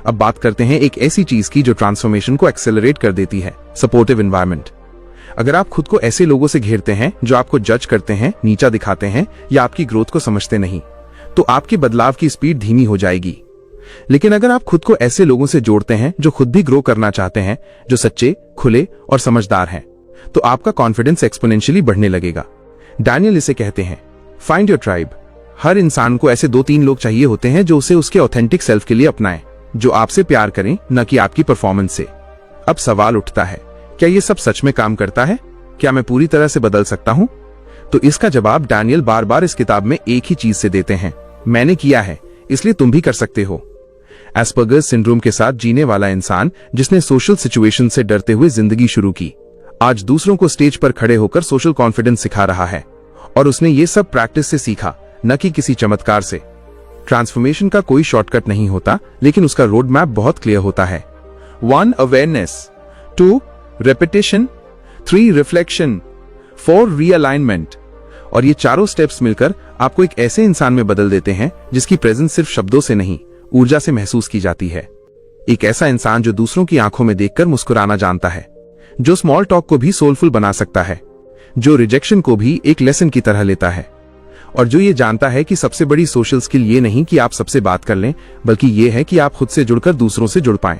अब बात करते हैं एक ऐसी चीज की जो ट्रांसफॉर्मेशन को एक्सेलरेट कर देती है, सपोर्टिव एनवायरनमेंट। अगर आप खुद को ऐसे लोगों से घेरते हैं जो आपको जज करते हैं, नीचा दिखाते हैं या आपकी ग्रोथ को समझते नहीं, तो आपके बदलाव की स्पीड धीमी हो जाएगी। लेकिन अगर आप खुद को ऐसे लोगों से जोड़ते हैं जो खुद भी ग्रो करना चाहते हैं, जो सच्चे, खुले और समझदार हैं, तो आपका कॉन्फिडेंस एक्सपोनेंशियली बढ़ने लगेगा। डैनियल इसे कहते हैं फाइंड योर ट्राइब। हर इंसान को ऐसे 2-3 लोग चाहिए होते हैं जो उसे उसके ऑथेंटिक सेल्फ के लिए अपनाएं, जो आपसे प्यार करें, न कि आपकी परफॉर्मेंस से। अब सवाल उठता है, क्या ये सब सच में काम करता है? क्या मैं पूरी तरह से बदल सकता हूं? तो इसका जवाब डैनियल बार बार इस किताब में एक ही चीज से देते हैं, मैंने किया है इसलिए तुम भी कर सकते हो। एस्पर्गर्स सिंड्रोम के साथ जीने वाला इंसान जिसने सोशल सिचुएशन से डरते हुए जिंदगी शुरू की, आज दूसरों को स्टेज पर खड़े होकर सोशल कॉन्फिडेंस सिखा रहा है। और उसने ये सब प्रैक्टिस से सीखा, न कि किसी चमत्कार से। ट्रांसफॉर्मेशन का कोई शॉर्टकट नहीं होता, लेकिन उसका रोड मैप बहुत क्लियर होता है। 1 अवेयरनेस, 2 रेपिटेशन, 3 रिफ्लेक्शन, 4 रीअलाइनमेंट। और ये चारों स्टेप्स मिलकर आपको एक ऐसे इंसान में बदल देते हैं जिसकी प्रेजेंस सिर्फ शब्दों से नहीं, ऊर्जा से महसूस की जाती है। एक ऐसा इंसान जो दूसरों की आंखों में देखकर मुस्कुराना जानता है, जो स्मॉल टॉक को भी सोलफुल बना सकता है, जो रिजेक्शन को भी एक लेसन की तरह लेता है, और जो ये जानता है कि सबसे बड़ी सोशल स्किल ये नहीं कि आप सबसे बात कर लें, बल्कि ये है कि आप खुद से जुड़कर दूसरों से जुड़ पाएं।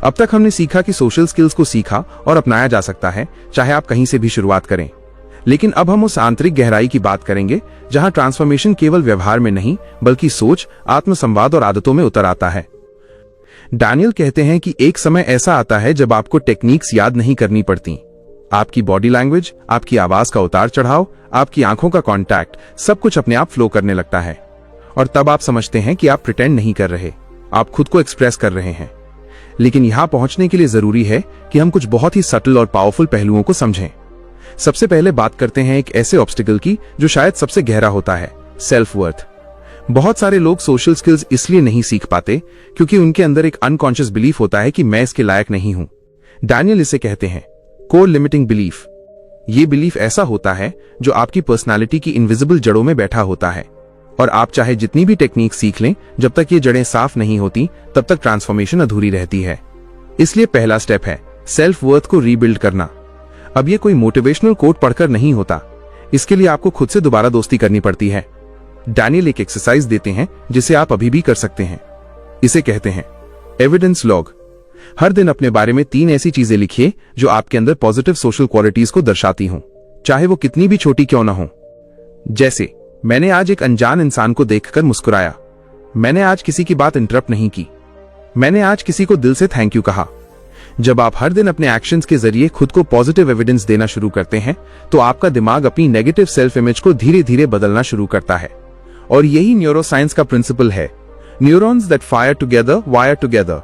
अब तक हमने सीखा कि सोशल स्किल्स को सीखा और अपनाया जा सकता है, चाहे आप कहीं से भी शुरुआत करें। लेकिन अब हम उस आंतरिक गहराई की बात करेंगे जहां ट्रांसफॉर्मेशन केवल व्यवहार में नहीं, बल्कि सोच, आत्मसंवाद और आदतों में उतर आता है। डैनियल कहते हैं कि एक समय ऐसा आता है जब आपको टेक्निक्स याद नहीं करनी पड़ती। आपकी बॉडी लैंग्वेज, आपकी आवाज का उतार चढ़ाव, आपकी आंखों का कांटेक्ट, सब कुछ अपने आप फ्लो करने लगता है। और तब आप समझते हैं कि आप प्रिटेंड नहीं कर रहे, आप खुद को एक्सप्रेस कर रहे हैं। लेकिन यहां पहुंचने के लिए जरूरी है कि हम कुछ बहुत ही सटल और पावरफुल पहलुओं को समझें। सबसे पहले बात करते हैं एक ऐसे ऑब्स्टिकल की जो शायद सबसे गहरा होता है, सेल्फ वर्थ। बहुत सारे लोग सोशल स्किल्स इसलिए नहीं सीख पाते क्योंकि उनके अंदर एक अनकॉन्शियस बिलीफ होता है कि मैं इसके लायक नहीं हूं। डैनियल इसे कहते हैं कोर लिमिटिंग बिलीफ। ये बिलीफ ऐसा होता है जो आपकी पर्सनालिटी की इनविजिबल जड़ों में बैठा होता है, और आप चाहे जितनी भी टेक्निक सीख लें, जब तक ये जड़ें साफ नहीं होती तब तक ट्रांसफॉर्मेशन अधूरी रहती है। इसलिए पहला स्टेप है सेल्फ वर्थ को रीबिल्ड करना। अब ये कोई मोटिवेशनल कोट पढ़कर नहीं होता, इसके लिए आपको खुद से दोबारा दोस्ती करनी पड़ती है। डैनियल एक एक्सरसाइज देते हैं जिसे आप अभी भी कर सकते हैं। इसे कहते हैं एविडेंस लॉग। हर दिन अपने बारे में 3 ऐसी चीजें लिखिए जो आपके अंदर पॉजिटिव सोशल क्वालिटीज को दर्शाती हों, चाहे वो कितनी भी छोटी क्यों ना हो। जैसे, मैंने आज एक अनजान इंसान को देखकर मुस्कुराया, मैंने आज किसी की बात इंटरप्ट नहीं की, मैंने आज किसी को दिल से थैंक यू कहा। जब आप हर दिन अपने एक्शंस के जरिए खुद को पॉजिटिव एविडेंस देना शुरू करते हैं, तो आपका दिमाग अपनी नेगेटिव सेल्फ इमेज को धीरे धीरे बदलना शुरू करता है। और यही न्यूरोसाइंस का प्रिंसिपल है, neurons that fire together wire together.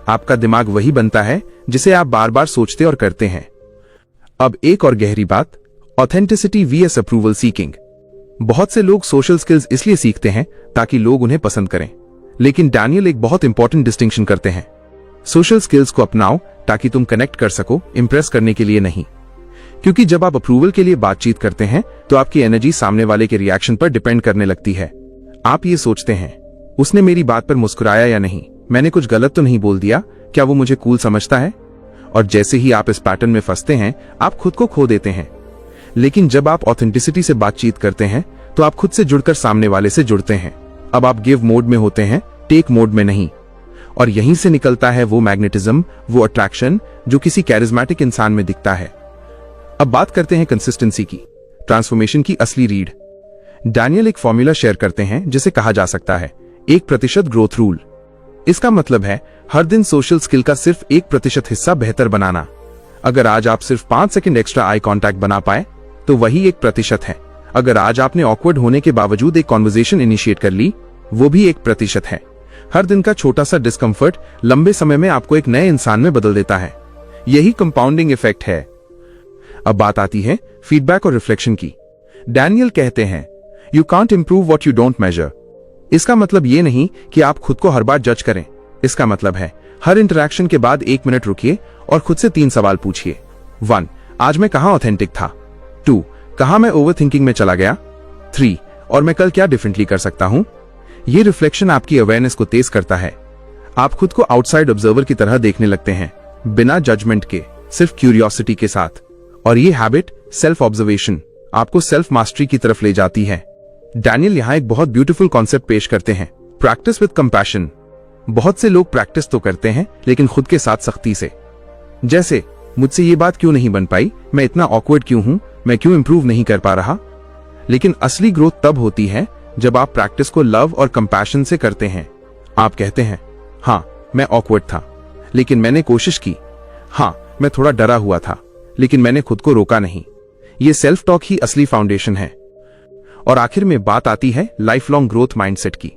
आपका दिमाग वही बनता है जिसे आप बार बार सोचते और करते हैं। अब एक और गहरी बात, ऑथेंटिसिटी वीएस अप्रूवल सीकिंग। बहुत से लोग सोशल स्किल्स इसलिए सीखते हैं ताकि लोग उन्हें पसंद करें, लेकिन डैनियल एक बहुत इंपॉर्टेंट डिस्टिंक्शन करते हैं। सोशल स्किल्स को अपनाओ ताकि तुम कनेक्ट कर सको, इंप्रेस करने के लिए नहीं। क्योंकि जब आप अप्रूवल के लिए बातचीत करते हैं तो आपकी एनर्जी सामने वाले के रिएक्शन पर डिपेंड करने लगती है। आप ये सोचते हैं, उसने मेरी बात पर मुस्कुराया या नहीं, मैंने कुछ गलत तो नहीं बोल दिया, क्या वो मुझे कूल समझता है? और जैसे ही आप इस पैटर्न में फंसते हैं, आप खुद को खो देते हैं। लेकिन जब आप ऑथेंटिसिटी से बातचीत करते हैं तो आप खुद से जुड़कर सामने वाले से जुड़ते हैं। अब आप गिव मोड में होते हैं, टेक मोड में नहीं। और यहीं से निकलता है वो मैग्नेटिज्म, वो अट्रैक्शन जो किसी कैरिज्मेटिक इंसान में दिखता है। अब बात करते हैं कंसिस्टेंसी की, ट्रांसफॉर्मेशन की असली रीड। डैनियल एक फॉर्मूला शेयर करते हैं जिसे कहा जा सकता है 1% ग्रोथ रूल। इसका मतलब है हर दिन सोशल स्किल का सिर्फ 1% हिस्सा बेहतर बनाना। अगर आज आप सिर्फ 5 सेकंड एक्स्ट्रा आई कांटेक्ट बना पाए तो वही 1% है। अगर आज आपने ऑकवर्ड होने के बावजूद एक कॉन्वर्सेशन इनिशिएट कर ली, वो भी 1% है। हर दिन का छोटा सा डिस्कंफर्ट लंबे समय में आपको एक नए इंसान में बदल देता है। यही कंपाउंडिंग इफेक्ट है। अब बात आती है फीडबैक और रिफ्लेक्शन की। डैनियल कहते हैं you can't improve what you don't measure. इसका मतलब ये नहीं कि आप खुद को हर बार जज करें। इसका मतलब है हर इंटरैक्शन के बाद 1 मिनट रुकिए और खुद से 3 सवाल पूछिए। 1, आज मैं कहां ऑथेंटिक था? 2, कहां मैं ओवरथिंकिंग में चला गया? 3, और मैं कल क्या डिफरेंटली कर सकता हूं? ये रिफ्लेक्शन आपकी अवेयरनेस को तेज करता है। आप खुद को आउटसाइड ऑब्जर्वर की तरह देखने लगते हैं, बिना जजमेंट के, सिर्फ क्यूरियोसिटी के साथ। और ये हैबिट, सेल्फ ऑब्जर्वेशन, आपको सेल्फ मास्टरी की तरफ ले जाती है। डैनियल यहां एक बहुत ब्यूटीफुल कॉन्सेप्ट पेश करते हैं, प्रैक्टिस विद कंपैशन। बहुत से लोग प्रैक्टिस तो करते हैं लेकिन खुद के साथ सख्ती से। जैसे, मुझसे ये बात क्यों नहीं बन पाई, मैं इतना ऑकवर्ड क्यों हूं, मैं क्यों इंप्रूव नहीं कर पा रहा। लेकिन असली ग्रोथ तब होती है जब आप प्रैक्टिस को लव और कंपैशन से करते हैं। आप कहते हैं, हाँ मैं ऑकवर्ड था लेकिन मैंने कोशिश की, हाँ मैं थोड़ा डरा हुआ था लेकिन मैंने खुद को रोका नहीं। ये सेल्फ टॉक ही असली फाउंडेशन है। और आखिर में बात आती है लाइफ लॉन्ग ग्रोथ माइंडसेट की।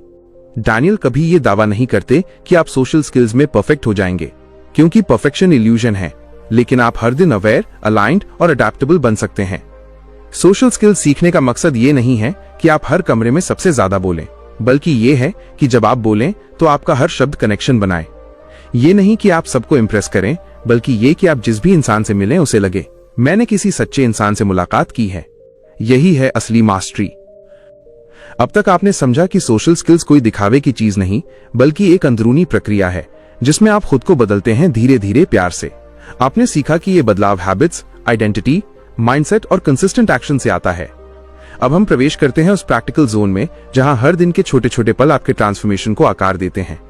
डैनियल कभी ये दावा नहीं करते कि आप सोशल स्किल्स में परफेक्ट हो जाएंगे, क्योंकि परफेक्शन इल्यूजन है, लेकिन आप हर दिन अवेयर, अलाइंड और अडेप्टेबल बन सकते हैं। सोशल स्किल्स सीखने का मकसद ये नहीं है कि आप हर कमरे में सबसे ज्यादा बोलें, बल्कि ये है कि जब आप बोलें तो आपका हर शब्द कनेक्शन बनाए। ये नहीं कि आप सबको इंप्रेस करें, बल्कि ये कि आप जिस भी इंसान से मिलें उसे लगे मैंने किसी सच्चे इंसान से मुलाकात की है। यही है असली मास्टरी। अब तक आपने समझा कि सोशल स्किल्स कोई दिखावे की चीज नहीं, बल्कि एक अंदरूनी प्रक्रिया है जिसमें आप खुद को बदलते हैं धीरे धीरे प्यार से। आपने सीखा कि ये बदलाव हैबिट्स, आइडेंटिटी, माइंडसेट और कंसिस्टेंट एक्शन से आता है। अब हम प्रवेश करते हैं उस प्रैक्टिकल जोन में जहां हर दिन के छोटे छोटे पल आपके ट्रांसफॉर्मेशन को आकार देते हैं।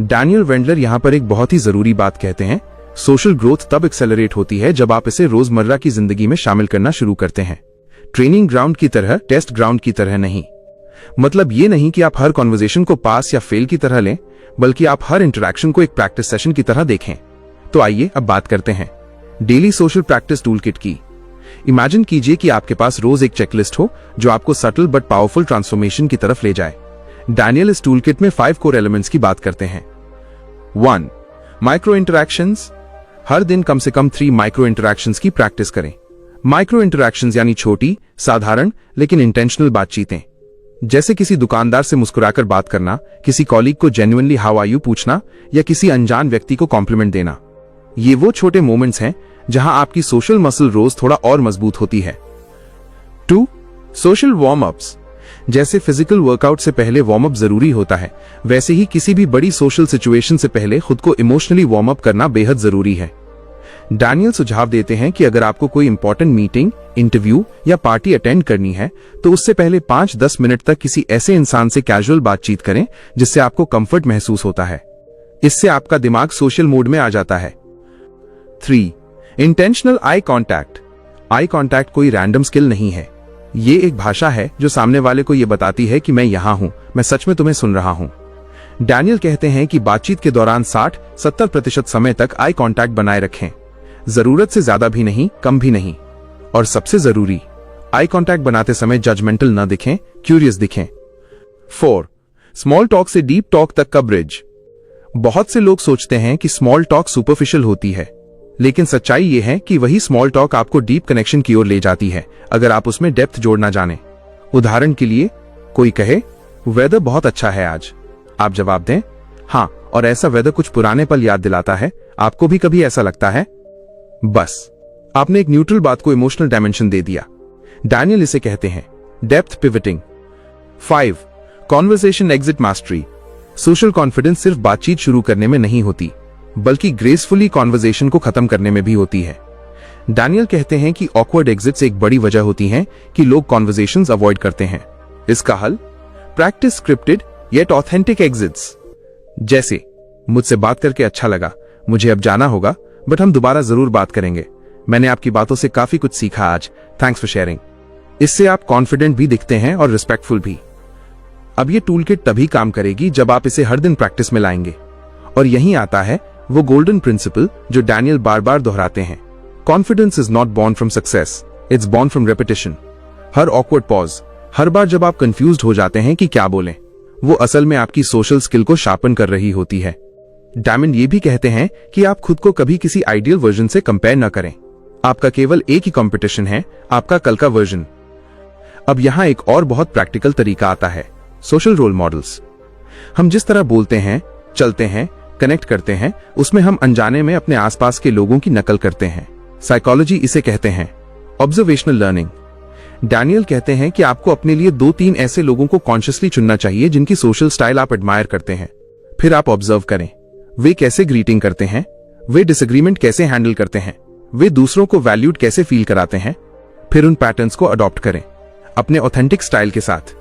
डैनियल वेंडलर यहां पर एक बहुत ही जरूरी बात कहते हैं, सोशल ग्रोथ तब एक्सेलरेट होती है जब आप इसे रोजमर्रा की जिंदगी में शामिल करना शुरू करते हैं। ट्रेनिंग ग्राउंड की तरह, टेस्ट ग्राउंड की तरह नहीं। मतलब ये नहीं कि आप हर कॉन्वर्सेशन को पास या फेल की तरह लें, बल्कि आप हर इंटरैक्शन को एक प्रैक्टिस सेशन की तरह देखें। तो आइए अब बात करते हैं daily social practice tool kit की। इमेजिन कीजिए कि आपके पास रोज एक चेकलिस्ट हो जो आपको सटल बट पावरफुल ट्रांसफॉर्मेशन की तरफ ले जाए। डैनियल इस टूल किट में 5 कोर एलिमेंट्स की बात करते हैं। 1. Micro interactions. हर दिन कम से कम 3 माइक्रो इंटरैक्शंस की प्रैक्टिस करें। माइक्रो इंटरैक्शंस यानी छोटी, साधारण लेकिन इंटेंशनल बातचीतें। जैसे किसी दुकानदार से मुस्कुराकर बात करना, किसी कॉलीग को जेन्युइनली हाउ आर यू पूछना या किसी अनजान व्यक्ति को कॉम्प्लीमेंट देना। ये वो छोटे मोमेंट्स हैं जहां आपकी सोशल मसल रोज थोड़ा और मजबूत होती है। 2. Social warm ups. जैसे फिजिकल वर्कआउट से पहले वार्म अप जरूरी होता है, वैसे ही किसी भी बड़ी सोशल सिचुएशन से पहले खुद को इमोशनली वार्म अप करना बेहद जरूरी है। डैनियल सुझाव देते हैं कि अगर आपको कोई इंपॉर्टेंट मीटिंग, इंटरव्यू या पार्टी अटेंड करनी है तो उससे पहले 5-10 मिनट तक किसी ऐसे इंसान से कैजुअल बातचीत करें जिससे आपको कंफर्ट महसूस होता है। इससे आपका दिमाग सोशल मोड में आ जाता है। 3. Intentional eye contact. Eye contact कोई रैंडम स्किल नहीं है, ये एक भाषा है जो सामने वाले को यह बताती है कि मैं यहां हूं, मैं सच में तुम्हें सुन रहा हूं। डैनियल कहते हैं कि बातचीत के दौरान 60-70% समय तक आई कॉन्टैक्ट बनाए रखें। जरूरत से ज्यादा भी नहीं, कम भी नहीं। और सबसे जरूरी, आई कॉन्टैक्ट बनाते समय जजमेंटल न दिखें, क्यूरियस दिखें। 4. स्मॉल टॉक से डीप टॉक तक का ब्रिज। बहुत से लोग सोचते हैं कि स्मॉल टॉक सुपरफिशियल होती है, लेकिन सच्चाई यह है कि वही स्मॉल टॉक आपको डीप कनेक्शन की ओर ले जाती है, अगर आप उसमें डेप्थ जोड़ना जाने। उदाहरण के लिए, कोई कहे वेदर बहुत अच्छा है आज, आप जवाब दें हाँ, और ऐसा वेदर कुछ पुराने पल याद दिलाता है। आपको भी कभी ऐसा लगता है? बस आपने एक न्यूट्रल बात को इमोशनल डायमेंशन दे दिया। डैनियल इसे कहते हैं depth pivoting. 5. Conversation exit mastery. Social confidence सिर्फ बातचीत शुरू करने में नहीं होती, बल्कि ग्रेसफुली कॉन्वर्सेशन को खत्म करने में भी होती है। डैनियल कहते हैं कि ऑकवर्ड एग्जिट्स एक बड़ी वजह होती हैं कि लोग कॉन्वर्सेशंस अवॉइड करते हैं। इसका हल, practice scripted yet authentic exits. जैसे, मुझसे बात करके अच्छा लगा, मुझे अब जाना होगा, बट हम दोबारा जरूर बात करेंगे। मैंने आपकी बातों से काफी कुछ सीखा आज, थैंक्स फॉर शेयरिंग। इससे आप कॉन्फिडेंट भी दिखते हैं और रिस्पेक्टफुल भी। अब ये टूल किट तभी काम करेगी जब आप इसे हर दिन प्रैक्टिस में लाएंगे। और यहीं आता है वो गोल्डन प्रिंसिपल जो डैनियल बार बार दोहराते हैं। Confidence is not born from success, it's born from repetition. हर ऑकवर्ड पॉज, हर बार जब आप कंफ्यूज्ड हो जाते हैं कि क्या बोलें, वो असल में आपकी सोशल स्किल को शार्पन कर रही होती है। डैमन ये भी कहते हैं कि आप खुद को कभी किसी आइडियल वर्जन से कंपेयर न करें। आपका केवल एक ही कंपटीशन है, आपका कल का वर्जन। अब यहां एक और बहुत प्रैक्टिकल तरीका आता है, सोशल रोल मॉडल्स। हम जिस तरह बोलते हैं, चलते हैं, कनेक्ट करते हैं, उसमें हम अनजाने में अपने आसपास के लोगों की नकल करते हैं। साइकोलॉजी इसे कहते हैं ऑब्जर्वेशनल लर्निंग। डैनियल कहते हैं कि आपको अपने लिए 2-3 ऐसे लोगों को कॉन्शियसली चुनना चाहिए जिनकी सोशल स्टाइल आप एडमायर करते हैं। फिर आप ऑब्जर्व करें, वे कैसे ग्रीटिंग करते हैं, वे डिसएग्रीमेंट कैसे हैंडल करते हैं, वे दूसरों को वैल्यूड कैसे फील कराते हैं। फिर उन पैटर्न्स को अडॉप्ट करें अपने ऑथेंटिक स्टाइल के साथ।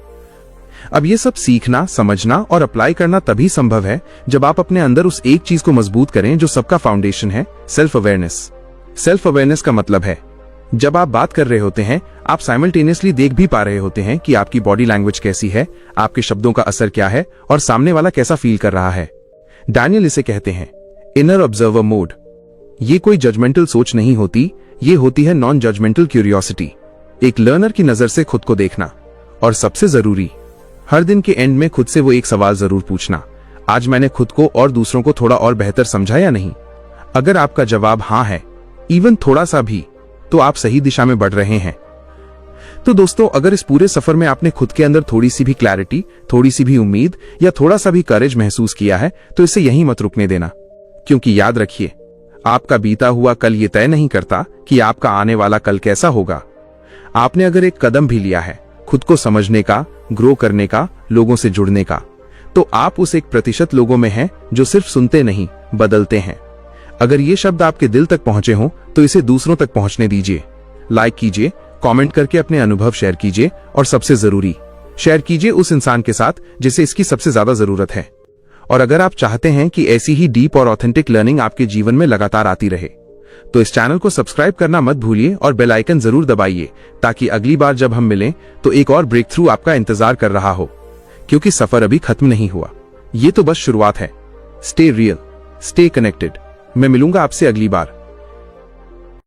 अब ये सब सीखना, समझना और अप्लाई करना तभी संभव है जब आप अपने अंदर उस एक चीज को मजबूत करें जो सबका फाउंडेशन है, सेल्फ अवेयरनेस। सेल्फ अवेयरनेस का मतलब है जब आप बात कर रहे होते हैं, आप साइमल्टेनियसली देख भी पा रहे होते हैं कि आपकी बॉडी लैंग्वेज कैसी है, आपके शब्दों का असर क्या है और सामने वाला कैसा फील कर रहा है। डैनियल इसे कहते हैं इनर ऑब्जर्वर मोड। ये कोई जजमेंटल सोच नहीं होती, ये होती है नॉन जजमेंटल क्यूरियोसिटी, एक लर्नर की नजर से खुद को देखना। और सबसे जरूरी, हर दिन के एंड में खुद से वो एक सवाल जरूर पूछना, आज मैंने खुद को और दूसरों को थोड़ा और बेहतर समझा या नहीं। अगर आपका जवाब हाँ है, इवन थोड़ा सा भी, तो आप सही दिशा में बढ़ रहे हैं। तो दोस्तों, अगर इस पूरे सफर में आपने खुद के अंदर थोड़ी सी भी क्लैरिटी, थोड़ी सी भी उम्मीद या थोड़ा सा भी करेज महसूस किया है, तो इसे यहीं मत रुकने देना। क्योंकि याद रखिए, आपका बीता हुआ कल ये तय नहीं करता कि आपका आने वाला कल कैसा होगा। आपने अगर एक कदम भी लिया है खुद को समझने का, ग्रो करने का, लोगों से जुड़ने का, तो आप उस 1% लोगों में हैं जो सिर्फ सुनते नहीं, बदलते हैं। अगर ये शब्द आपके दिल तक पहुंचे हों तो इसे दूसरों तक पहुंचने दीजिए। लाइक कीजिए, कमेंट करके अपने अनुभव शेयर कीजिए और सबसे जरूरी, शेयर कीजिए उस इंसान के साथ जिसे इसकी सबसे ज्यादा जरूरत है। और अगर आप चाहते हैं कि ऐसी ही डीप और ऑथेंटिक लर्निंग आपके जीवन में लगातार आती रहे, तो इस चैनल को सब्सक्राइब करना मत भूलिए और बेल आइकन जरूर दबाइए, ताकि अगली बार जब हम मिलें तो एक और ब्रेक थ्रू आपका इंतजार कर रहा हो। क्योंकि सफर अभी खत्म नहीं हुआ, ये तो बस शुरुआत है। Stay real, stay connected. मैं मिलूंगा आपसे अगली बार।